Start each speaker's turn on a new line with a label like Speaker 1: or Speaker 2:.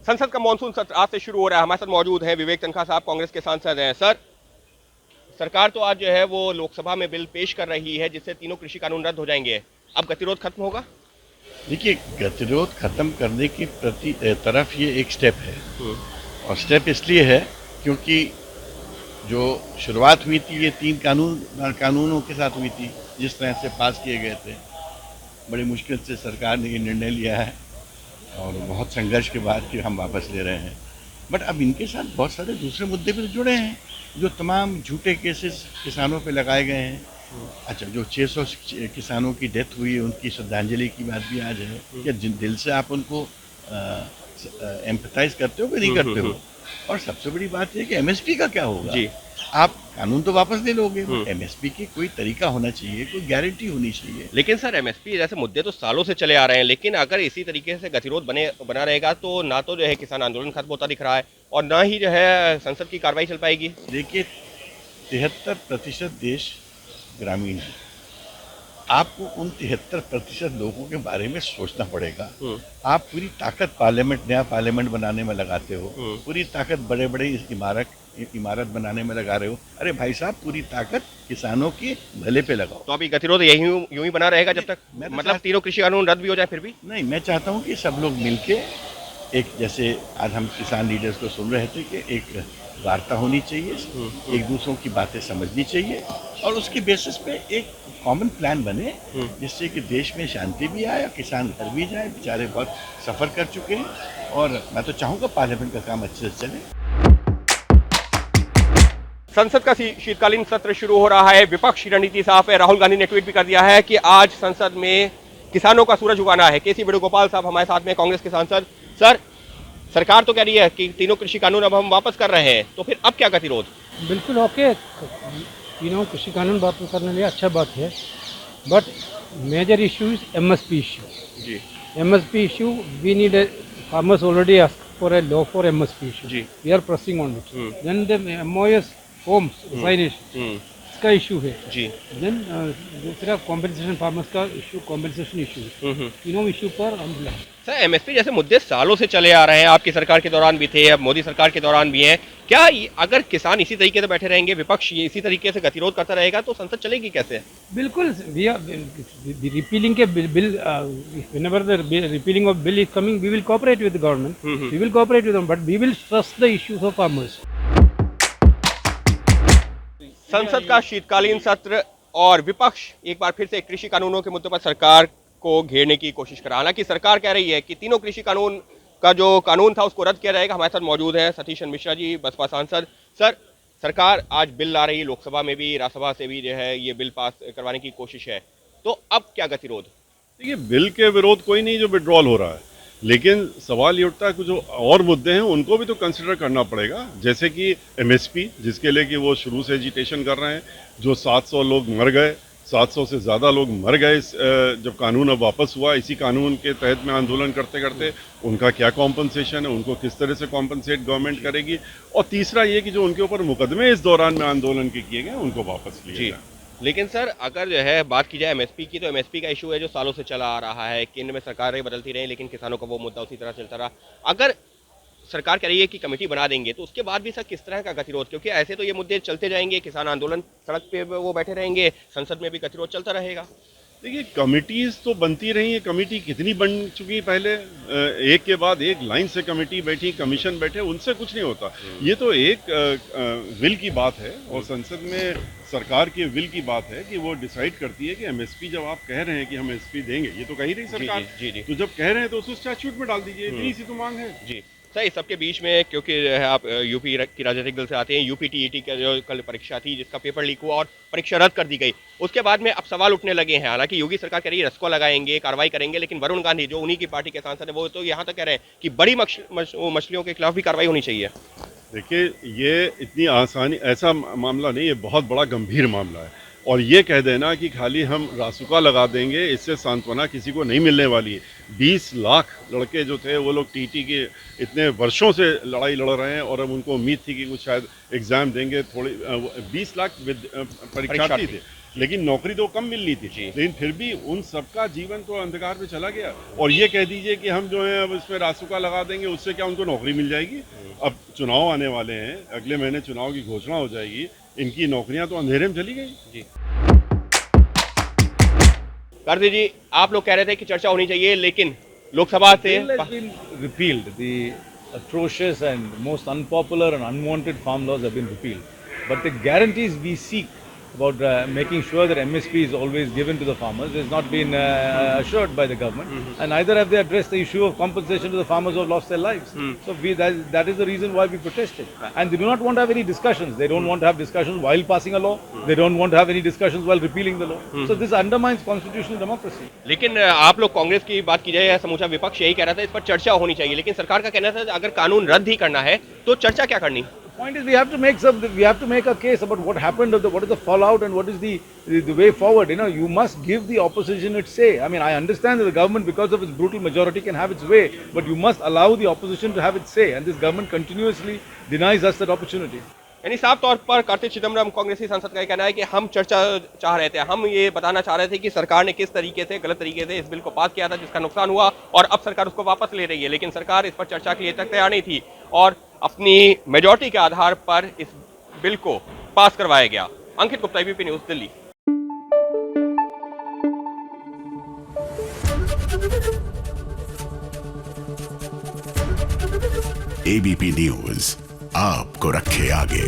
Speaker 1: संसद का मानसून सत्र आज से शुरू हो रहा है। हमारे साथ मौजूद हैं विवेक तनखा साहब, कांग्रेस के सांसद हैं। सर, सरकार तो आज जो है वो लोकसभा में बिल पेश कर रही है जिससे तीनों कृषि कानून रद्द हो जाएंगे। अब गतिरोध खत्म होगा?
Speaker 2: देखिए, गतिरोध खत्म करने की तरफ ये एक स्टेप है। और स्टेप इसलिए है क्योंकि जो शुरुआत हुई थी ये तीन कानूनों के साथ हुई थी, जिस तरह से पास किए गए थे। बड़ी मुश्किल से सरकार ने ये निर्णय लिया है और बहुत संघर्ष के बाद कि हम वापस ले रहे हैं। बट अब इनके साथ बहुत सारे दूसरे मुद्दे भी तो जुड़े हैं, जो तमाम झूठे केसेस किसानों पे लगाए गए हैं। अच्छा, जो 600 किसानों की डेथ हुई है उनकी श्रद्धांजलि की बात भी आज है। क्या जिन दिल से आप उनको एम्पथाइज करते हो कि नहीं करते हो? और सबसे बड़ी बात यह कि एमएसपी का क्या होगा जी? आप कानून तो वापस ले लोगे, एमएसपी की कोई तरीका होना चाहिए, कोई गारंटी होनी चाहिए।
Speaker 1: लेकिन सर, एमएसपी जैसे मुद्दे तो सालों से चले आ रहे हैं, लेकिन अगर इसी तरीके से गतिरोध बना रहेगा तो ना तो जो है किसान आंदोलन खत्म होता दिख रहा है और ना ही जो है संसद की कार्रवाई चल पाएगी।
Speaker 2: देखिए, 73% देश ग्रामीण है। आपको उन 73% लोगों के बारे में सोचना पड़ेगा। आप पूरी ताकत नया पार्लियामेंट बनाने में लगाते हो, पूरी ताकत बड़े बड़े इमारत बनाने में लगा रहे हो। अरे भाई साहब, पूरी ताकत किसानों के भले पे लगाओ।
Speaker 1: तो अभी गतिरोध यूं ही बना रहेगा जब तक मतलब तीनों कृषि कानून रद्द भी हो जाए? फिर भी
Speaker 2: नहीं, मैं चाहता हूँ कि सब लोग मिलके एक, जैसे आज हम किसान लीडर्स को सुन रहे थे, कि एक वार्ता होनी चाहिए, एक दूसरों की बातें समझनी चाहिए और उसके बेसिस पे एक कॉमन प्लान बने, जिससे कि देश में शांति भी आए और किसान घर भी जाए। बेचारे बहुत सफ़र कर चुके हैं और मैं तो चाहूँगा पार्लियामेंट का काम अच्छे से चले।
Speaker 1: संसद का शीतकालीन सत्र शुरू हो रहा है। विपक्ष की रणनीति साफ है। राहुल गांधी ने ट्वीट भी कर दिया है कि आज संसद में किसानों का सूरज उगाना है। केसी वेणुगोपाल साहब हमारे साथ में, कांग्रेस के सांसद। सर, सरकार तो कह रही है कि तीनों कृषि कानून अब हम वापस कर रहे हैं, तो फिर अब क्या गतिरोध?
Speaker 3: बिल्कुल ओके, तीनों कृषि कानून वापस करने लिए अच्छा बात है, but major issue is MSP issue जी। MSP issue, we need farmers already asked for a law for MSP issue जी। we are pressing on it। then the MOS forms resignation इसका इशू है जी। then दूसरा compensation, farmers का issue, compensation issue, तीनों issue पर हम
Speaker 1: sir, MSP जैसे मुद्दे सालों से चले आ रहे हैं, आपकी सरकार के दौरान भी थे, अब मोदी सरकार के दौरान भी हैं। क्या अगर किसान इसी तरीके से बैठे रहेंगे, विपक्ष इसी तरीके से गतिरोध करता रहेगा, तो संसद चलेगी कैसे?
Speaker 3: बिल्कुल, रिपीलिंग के bill, whenever the repealing of bill is coming, we will cooperate with the government, we will cooperate with them, but we will stress the issues of farmers।
Speaker 1: संसद का शीतकालीन सत्र और विपक्ष एक बार फिर से कृषि कानूनों के मुद्दे पर सरकार को घेरने की कोशिश कर रहा है। हालांकि सरकार कह रही है कि तीनों कृषि कानून का जो कानून था उसको रद्द किया जाएगा। हमारे साथ मौजूद हैं सतीशन मिश्रा जी, बसपा सांसद। सर, सरकार आज बिल ला रही है, लोकसभा में भी, राज्यसभा से भी जो है ये बिल पास करवाने की कोशिश है, तो अब क्या गतिरोध?
Speaker 4: देखिए, बिल के विरोध कोई नहीं जो विड्रॉल हो रहा है, लेकिन सवाल ये उठता है कि जो और मुद्दे हैं उनको भी तो कंसिडर करना पड़ेगा। जैसे कि एमएसपी, जिसके लिए कि वो शुरू से एजिटेशन कर रहे हैं। जो 700 लोग मर गए, 700 से ज़्यादा लोग मर गए जब कानून अब वापस हुआ, इसी कानून के तहत में आंदोलन करते करते, उनका क्या कॉम्पनसेशन है, उनको किस तरह से कॉम्पनसेट गवर्नमेंट करेगी। और तीसरा ये कि जो उनके ऊपर मुकदमे इस दौरान में आंदोलन के किए गए उनको वापस लिए जाए।
Speaker 1: लेकिन सर, अगर जो है बात की जाए एमएसपी की, तो एमएसपी का इशू है जो सालों से चला आ रहा है। केंद्र में सरकारें बदलती रही, लेकिन किसानों का वो मुद्दा उसी तरह चलता रहा। अगर सरकार कह रही है कि कमेटी बना देंगे, तो उसके बाद भी सर किस तरह का गतिरोध? क्योंकि ऐसे तो ये मुद्दे चलते जाएंगे, किसान आंदोलन, सड़क पे वो बैठे रहेंगे, संसद में भी गतिरोध चलता रहेगा।
Speaker 4: देखिए, कमिटीज़ तो बनती रही हैं। कमेटी कितनी बन चुकी पहले, एक के बाद एक लाइन से कमेटी बैठी, कमीशन बैठे, उनसे कुछ नहीं होता। ये तो एक विल की बात है और संसद में सरकार के विल की बात है कि वो डिसाइड करती है कि एमएसपी, जब आप कह रहे हैं कि हम एमएसपी देंगे, ये तो कह ही रही सरकार जी। तो जब कह रहे हैं तो उसको स्टैट्यूट में डाल दीजिए, इतनी सी तो मांग है
Speaker 1: जी। सर, इस सबके बीच में, क्योंकि आप यूपी की राजनीतिक दल से आते हैं, यूपी टीईटी का जो कल परीक्षा थी जिसका पेपर लीक हुआ और परीक्षा रद्द कर दी गई, उसके बाद में अब सवाल उठने लगे हैं। हालांकि योगी सरकार कह रही है रस्को लगाएंगे, कार्रवाई करेंगे, लेकिन वरुण गांधी जो उन्हीं की पार्टी के सांसद है, वो तो यहाँ तक कह रहे हैं कि बड़ी मछलियों के खिलाफ भी कार्रवाई होनी चाहिए।
Speaker 4: देखिए, ये इतनी आसानी, ऐसा मामला नहीं, ये बहुत बड़ा गंभीर मामला है। और ये कह देना कि खाली हम रासुका लगा देंगे, इससे सांत्वना किसी को नहीं मिलने वाली है। 20 लाख लड़के जो थे वो लोग टीटी के इतने वर्षों से लड़ाई लड़ रहे हैं और अब उनको उम्मीद थी कि कुछ शायद एग्ज़ाम देंगे। थोड़ी 20 लाख परीक्षार्थी थे, लेकिन नौकरी तो कम मिलनी थी, लेकिन फिर भी उन सबका जीवन तो अंधकार में चला गया। और ये कह दीजिए कि हम जो है अब इसमें रासुका लगा देंगे, उससे क्या उनको नौकरी मिल जाएगी? अब चुनाव आने वाले हैं, अगले महीने चुनाव की घोषणा हो जाएगी, इनकी नौकरियां तो अंधेरे में चली गई।
Speaker 1: जी कार्तिक जी, आप लोग कह रहे थे कि चर्चा होनी चाहिए, लेकिन लोकसभा से
Speaker 5: bill has been repealed. The atrocious and most unpopular and unwanted farm laws have been repealed. But the guarantees we seek about making sure that MSP is always given to the farmers has not been assured by the government. And neither have they addressed the issue of compensation to the farmers who have lost their lives. So that is the reason why we protested. And they do not want to have any discussions. They don't want to have discussions while passing a law. They don't want to have any discussions while repealing the law. So this undermines constitutional democracy.
Speaker 1: लेकिन आप लोग कांग्रेस की बात की जाए या समूचा विपक्ष यही कह रहा था इस पर चर्चा होनी चाहिए, लेकिन सरकार का कहना था अगर कानून रद्द ही करना है तो चर्चा क्या करनी?
Speaker 5: The point is we have to make a case about what happened, what is the fallout and what is the way forward. You know, you must give the opposition its say. I mean, I understand that the government, because of its brutal majority, can have its way, but you must allow the opposition to have its say, and this government continuously denies us that opportunity.
Speaker 1: यानी साफ तौर पर कार्तिक चिदम्बरम कांग्रेसी सांसद का कहना है कि हम चर्चा चाह रहे थे, हम ये बताना चाह रहे थे कि सरकार ने किस तरीके से गलत तरीके से इस बिल को पास किया था जिसका नुकसान हुआ और अब सरकार उसको वापस ले रही है, लेकिन सरकार इस पर चर्चा के लिए तक तैयार नहीं थी और अपनी मेजॉरिटी के आधार पर इस बिल को पास करवाया गया। Ankit Gupta, ABP news, Delhi.
Speaker 6: ABP news आपको रखे आगे।